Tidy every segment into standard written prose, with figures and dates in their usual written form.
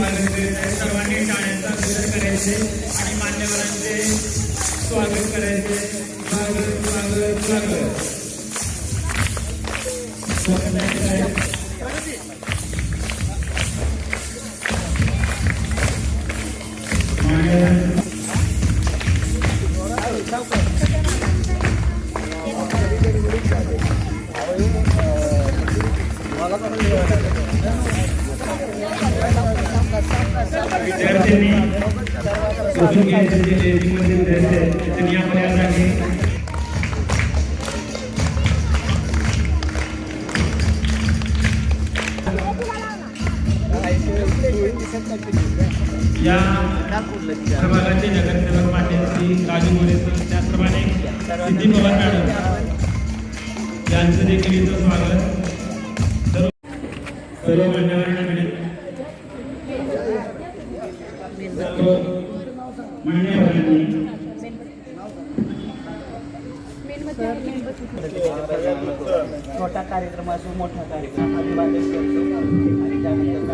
स्वागत करीत आहे. सर्वांनी टाळ्यांचा गजर करायचे आणि मान्यवरांचे स्वागत करायचे. स्वागत स्वागत स्वागत. विद्यार्थ्यांनी बसून घ्यायचे जे लेझीमध्ये विद्यार्थी त्यांनी यामध्ये आज आहे. या प्रभागाचे नगरसेवक मान्य श्री राजू मोरे सर, त्याचप्रमाणे सिद्धी पवार मॅडम यांचं देखील इथं स्वागत. सर्व मान्यवरांना विनंती. छोटा कार्यक्रम असो मोठा कार्यक्रम अभिवादन करतो आणि त्यानंतर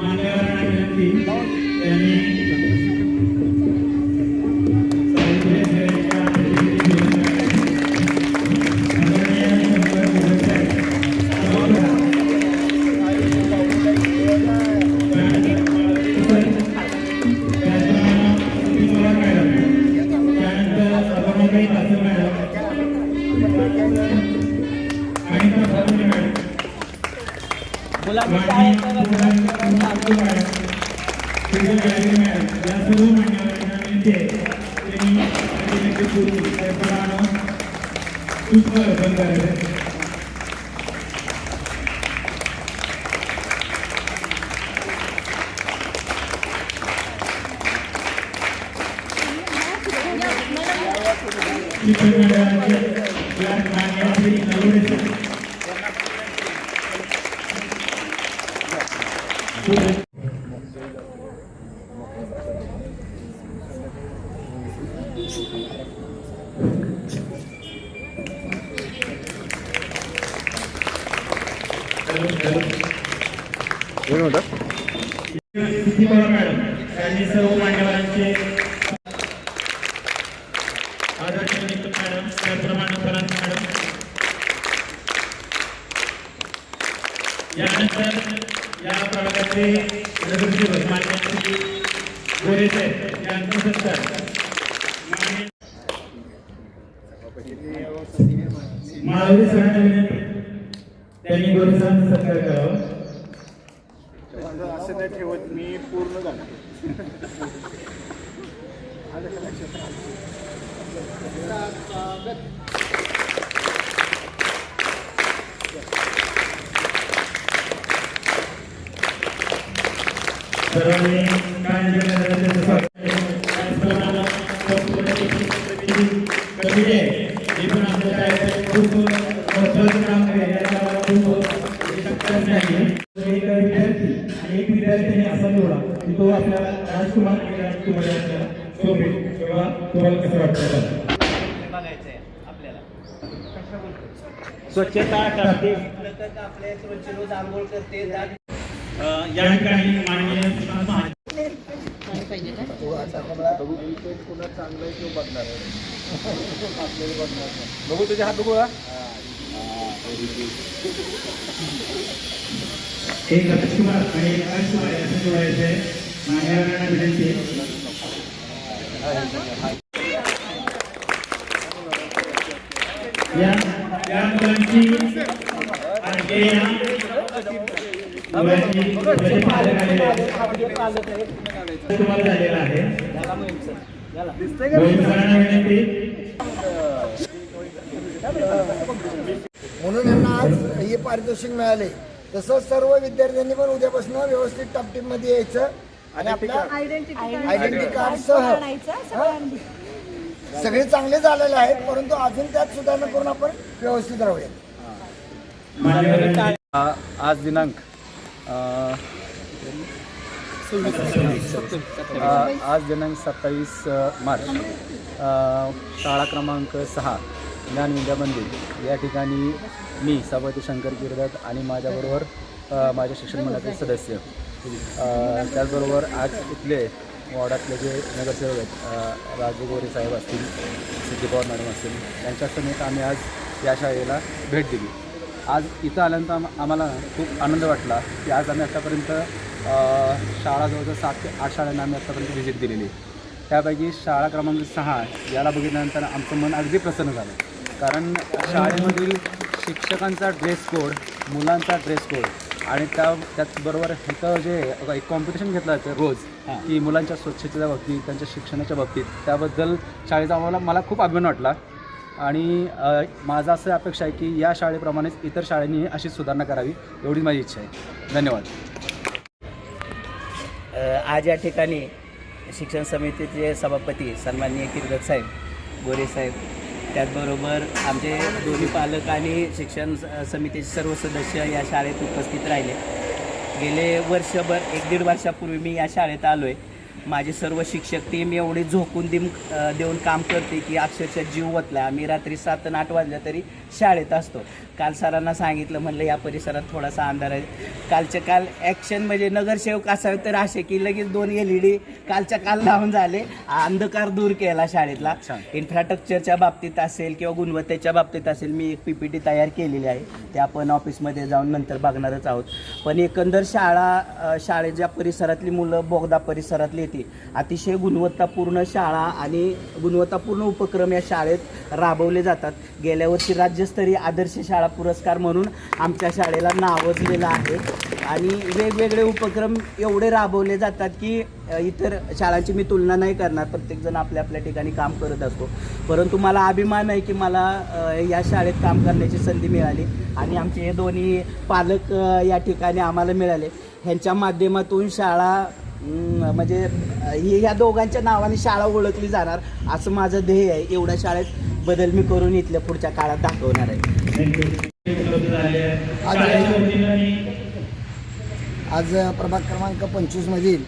मान्यवरांना विनंती. त्यांनी सिद्धी पवार मॅडम यांनी सर्व मान्यवरांचे आदरणीय नियुक्त मॅडम, त्याचप्रमाणे परांत मॅडम, यानंतर या प्रभागाचे नगरसेवक मान्य श्री गोरे साहेब यांचा सत्कार माळवडी सरांना विनंती. त्यांनी गोरे सरांचा सत्कार करावा. असं नाही ठेवत मी पूर्ण झालं. सर्वांनी खूप महत्वाचं काम एक विद्यार्थ्यांनी असा निवडा की तो आपल्या राजकुमार किंवा तुम्हाला कसं वाटतं आपल्याला स्वच्छता करते. आपले स्वच्छ रोज आंघोळ करते. या ठिकाणी माननीय पुन्हा चांगलं किंवा बदणार आपल्याला बदणार बघू तुझे हात बघू. एक राजकुमार आणि एक राजकुमार असं निवडायचं आहे. मान्यवरांना विनंती. या मुलांची तुम्हाला झालेला आहे. विनंती. म्हणून यांना आज हे पारितोषिक मिळाले. तसंच सर्व विद्यार्थ्यांनी पण उद्यापासून व्यवस्थित टॉप मध्ये यायचं आणि आपल्या आयडेंटिटी कार्ड सह सगळे चांगले झालेले आहेत, परंतु अजून त्यात सुधारणा करून आपण व्यवस्थित राहूया. आज दिनांक आज दिनांक 27 मार्च शाळा क्रमांक 6 ज्ञानविद्या मंदिर या ठिकाणी मी सभापती शंकर गिरदात आणि माझ्याबरोबर माझ्या शिक्षण मंडळाचे सदस्य त्याचबरोबर आज इथले वॉर्डातले जे नगरसेवक आहेत राजू गोरे साहेब असतील, सिद्धी पवार मॅडम असतील, त्यांच्या समेत आम्ही आज या शाळेला भेट दिली. आज इथं आल्यानंतर आम्हाला खूप आनंद वाटला की आज आम्ही आत्तापर्यंत शाळा जवळजवळ 7 ते 8 शाळांना आम्ही आत्तापर्यंत व्हिजिट दिलेली. त्यापैकी शाळा क्रमांक 6 याला बघितल्यानंतर आमचं मन अगदी प्रसन्न झालं. कारण शाळेमधील शिक्षकांचा ड्रेस कोड, मुलांचा ड्रेस कोड आणि त्याचबरोबर इथं जे एक कॉम्पिटिशन घेतलं जातं रोज की मुलांच्या स्वच्छतेच्या बाबतीत, त्यांच्या शिक्षणाच्या बाबतीत, त्याबद्दल शाळेचा मला खूप अभिमान वाटला. आणि माझं असं अपेक्षा आहे की या शाळेप्रमाणेच इतर शाळांनी अशी सुधारणा करावी, एवढी माझी इच्छा आहे. धन्यवाद. आज या ठिकाणी शिक्षण समितीचे सभापती सन्माननीय गिरदात साहेब, गोरे साहेब, त्याचबरोबर आमचे दोन्ही पालक आणि शिक्षण समितीचे सर्व सदस्य या शाळेत उपस्थित राहिले. गेले वर्षभर 1-1.5 वर्षापूर्वी मी या शाळेत आलो आहे. माझे सर्व शिक्षक टीम एवढी झोकून देऊन काम करते की अक्षरशः जीव ओतला. आम्ही रात्री 7 आणि 8 वाजल्या तरी शाळेत असतो. काल सरांना सांगितलं, म्हणलं या परिसरात थोडासा अंधार आहे. कालच्या काल ॲक्शन म्हणजे नगरसेवक असावे तर असे की लगेच 2 LED कालच्या काल लावून झाले, अंधकार दूर केला शाळेतला. इन्फ्रास्ट्रक्चरच्या बाबतीत असेल किंवा गुणवत्तेच्या बाबतीत असेल, मी एक PPT तयार केलेली आहे, ते आपण ऑफिसमध्ये जाऊन नंतर बघणारच आहोत. पण एकंदर शाळेच्या परिसरातली मुलं, बोगदा परिसरातली येते, अतिशय गुणवत्तापूर्ण शाळा आणि गुणवत्तापूर्ण उपक्रम या शाळेत राबवले जातात. गेल्या वर्षी राज्यस्तरीय आदर्श शाळा पुरस्कार म्हणून आमच्या शाळेला नावाजलेलं आहे. आणि वेगवेगळे उपक्रम एवढे राबवले जातात की इतर शाळांची मी तुलना नाही करणार, प्रत्येकजण आपल्या आपल्या ठिकाणी काम करत असतो. परंतु मला अभिमान आहे की मला या शाळेत काम करण्याची संधी मिळाली आणि आमचे हे दोन्ही पालक या ठिकाणी आम्हाला मिळाले. ह्यांच्या माध्यमातून शाळा म्हणजे ह्या दोघांच्या नावाने शाळा ओळखली जाणार असं माझं ध्येय आहे. एवढ्या शाळेत बदल मी करून इथल्या पुढच्या काळात दाखवणार आहे. आज प्रभाग क्रमांक 25मधील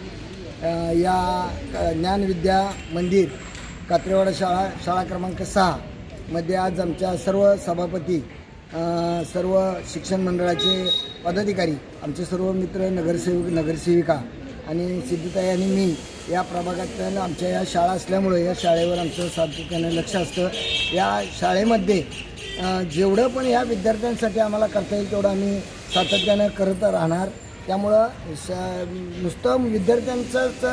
या ज्ञानविद्या मंदिर कात्रेवाडा शाळा क्रमांक 6 मध्ये आज आमच्या सर्व सभापती, सर्व शिक्षण मंडळाचे पदाधिकारी, आमचे सर्व मित्र, नगरसेवक, नगरसेविका आणि सिद्धताई आणि मी या प्रभागात आमच्या या शाळा असल्यामुळे या शाळेवर आमचं सातत्याने लक्ष असतं. या शाळेमध्ये जेवढं पण या विद्यार्थ्यांसाठी आम्हाला करता येईल तेवढं आम्ही सातत्यानं करत राहणार. त्यामुळं नुसतं विद्यार्थ्यांचंच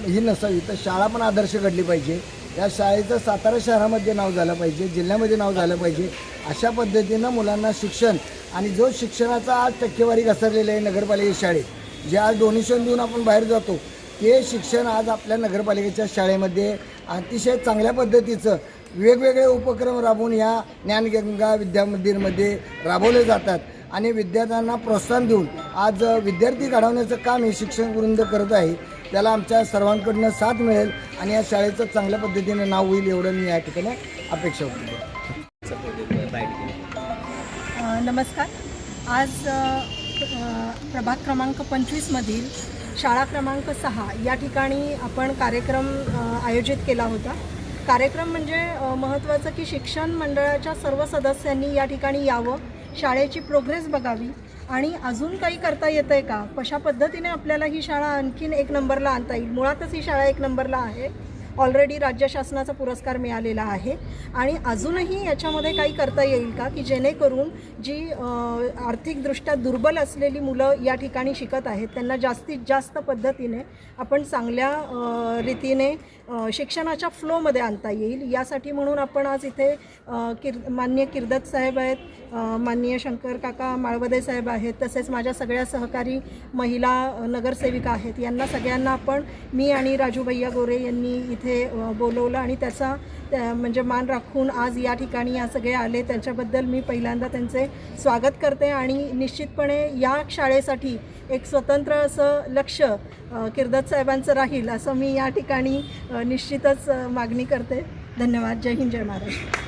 ही नसावी, तर शाळा पण आदर्श घडली पाहिजे. या शाळेचं सातारा शहरामध्ये नाव झालं पाहिजे, जिल्ह्यामध्ये नाव झालं पाहिजे. अशा पद्धतीनं मुलांना शिक्षण आणि जो शिक्षणाचा आज टक्केवारी घसरलेली आहे नगरपालिका शाळेत, जे आज डोनेशन देऊन आपण बाहेर जातो, ते शिक्षण आज आपल्या नगरपालिकेच्या शाळेमध्ये अतिशय चांगल्या पद्धतीचं वेगवेगळे उपक्रम राबवून या ज्ञानगंगा विद्यामंदिरमध्ये राबवले जातात. आणि विद्यार्थ्यांना प्रोत्साहन देऊन आज विद्यार्थी घडवण्याचं काम हे शिक्षण वृंद करत आहे. त्याला आमच्या सर्वांकडनं साथ मिळेल आणि या शाळेचं चांगल्या पद्धतीने नाव होईल एवढं मी या ठिकाणी अपेक्षा करतो. नमस्कार. आज प्रभाग क्रमांक 25मधील शाळा क्रमांक 6 या ठिकाणी आपण कार्यक्रम आयोजित केला होता. कार्यक्रम म्हणजे महत्त्वाचं की शिक्षण मंडळाच्या सर्व सदस्यांनी या ठिकाणी यावं, शाळेची प्रोग्रेस बघावी आणि अजून काही करता येतं आहे का, कशा पद्धतीने आपल्याला ही शाळा आणखीन 1 नंबरला आणता येईल. मुळातच ही शाळा 1 नंबरला आहे, ऑलरेडी राज्य शासनाचा पुरस्कार मिळालेला आहे आणि अजूनही याच्यामध्ये काही करता येईल का की जेणेकरून जी आर्थिकदृष्ट्या दुर्बल असलेली मुलं या ठिकाणी शिकत आहेत त्यांना जास्तीत जास्त पद्धतीने आपण चांगल्या रीतीने शिक्षणाच्या फ्लोमध्ये आणता येईल. यासाठी म्हणून आपण आज इथे माननीय गिरदात साहेब आहेत, माननीय शंकर काका माळवदे साहेब आहेत, तसेच माझ्या सगळ्या सहकारी महिला नगरसेविका आहेत, यांना सगळ्यांना आपण मी आणि राजू भैया गोरे यांनी इथे बोलवलं आणि त्याचा म्हणजे मान राखून आज या ठिकाणी या सगळे आले. त्यांच्याबद्दल मी पहिल्यांदा त्यांचे स्वागत करते आणि निश्चितपणे या शाळेसाठी एक स्वतंत्र असं लक्ष गिरदात साहेबांचं राहील असं मी या ठिकाणी निश्चितच मागणी करते. धन्यवाद. जय हिंद, जय महाराष्ट्र.